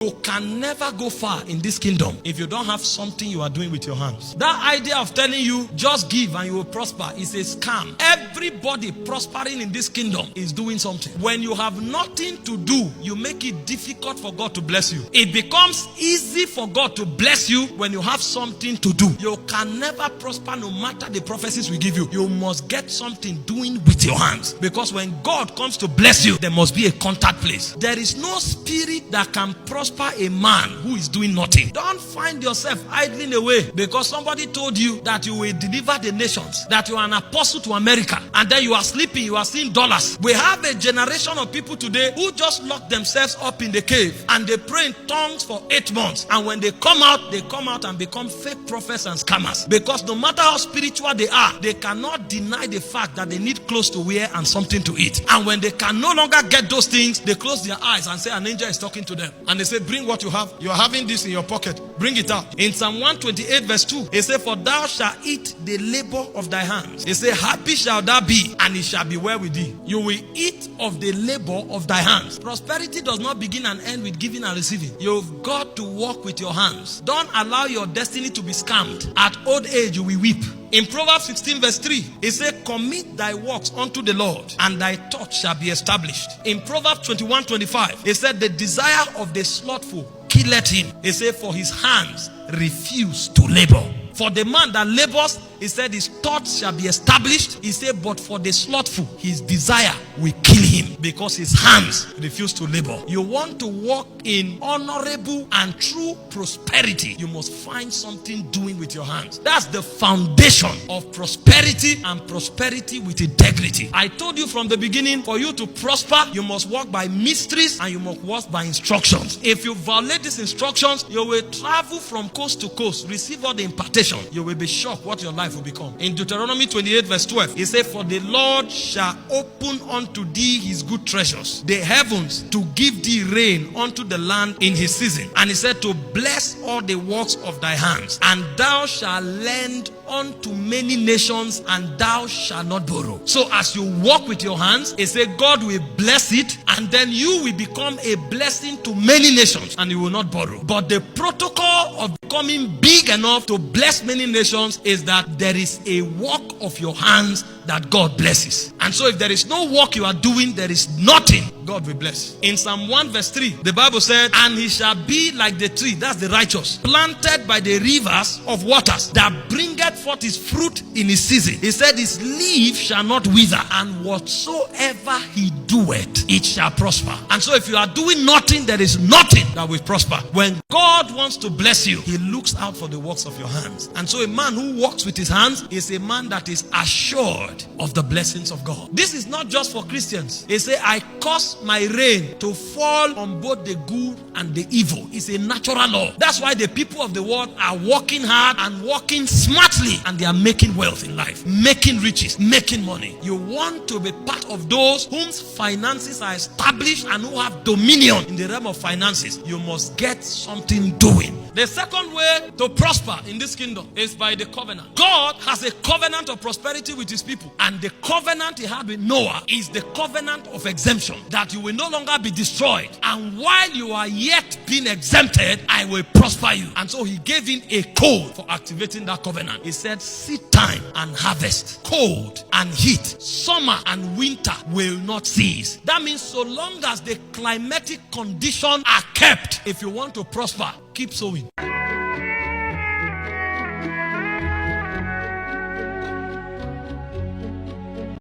You can never go far in this kingdom if you don't have something you are doing with your hands. That idea of telling you just give and you will prosper is a scam. Everybody prospering in this kingdom is doing something. When you have nothing to do, you make it difficult for God to bless you. It becomes easy for God to bless you when you have something to do. You can never prosper no matter the prophecies we give you. You must get something doing with your hands. Because when God comes to bless you, there must be a contact place. There is no spirit that can prosper a man who is doing nothing. Don't find yourself idling away because somebody told you that you will deliver the nations, that you are an apostle to America, and then you are sleeping, you are seeing dollars. We have a generation of people today who just lock themselves up in the cave and they pray in tongues for 8 months, and when they come out and become fake prophets and scammers, because no matter how spiritual they are, they cannot deny the fact that they need clothes to wear and something to eat. And when they can no longer get those things, they close their eyes and say an angel is talking to them, and they say, bring what you have. You are having this in your pocket. Bring it out. In Psalm 128 verse 2, it says, for thou shalt eat the labor of thy hands. It says, happy shall thou be, and it shall be well with thee. You will eat of the labor of thy hands. Prosperity does not begin and end with giving and receiving. You've got to work with your hands. Don't allow your destiny to be scammed. At old age, you will weep. In Proverbs 16 verse 3, it says, commit thy works unto the Lord, and thy thoughts shall be established. In Proverbs 21:25, it said, the desire of the slothful killeth him. It said, for his hands refuse to labor. For the man that labors, he said, his thoughts shall be established. He said, but for the slothful, his desire will kill him because his hands refuse to labor. You want to walk in honorable and true prosperity, you must find something doing with your hands. That's the foundation of prosperity, and prosperity with integrity. I told you from the beginning, for you to prosper, you must walk by mysteries and you must walk by instructions. If you violate these instructions, you will travel from coast to coast, receive all the impartation. You will be shocked what your life will become. In Deuteronomy 28 verse 12, it says, for the Lord shall open unto thee his good treasures, the heavens, to give thee rain unto the land in his season. And he said, to bless all the works of thy hands, and thou shalt lend unto many nations, and thou shalt not borrow. So as you walk with your hands, it says God will bless it, and then you will become a blessing to many nations, and you will not borrow. But the protocol of becoming big enough to bless many nations is that there is a work of your hands that God blesses. And so if there is no work you are doing, there is nothing God will bless. In Psalm 1 verse 3, the Bible said, and he shall be like the tree, that's the righteous, planted by the rivers of waters, that bringeth forth his fruit in his season. He said, his leaf shall not wither, and whatsoever he doeth, it shall prosper. And so if you are doing nothing, there is nothing that will prosper. When God wants to bless you, he looks out for the works of your hands. And so a man who works with his hands is a man that is assured of the blessings of God. This is not just for Christians. He said, I cause my rain to fall on both the good and the evil. It's a natural law. That's why the people of the world are working hard and working smartly, and they are making wealth in life, making riches, making money. You want to be part of those whose finances are established and who have dominion in the realm of finances. You must get something doing. The second way to prosper in this kingdom is by the covenant. God has a covenant of prosperity with his people. And the covenant he had with Noah is the covenant of exemption, that you will no longer be destroyed. And while you are yet being exempted, I will prosper you. And so he gave him a code for activating that covenant. He said, seed time and harvest, cold and heat, summer and winter will not cease. That means so long as the climatic conditions are kept, if you want to prosper, keep sowing.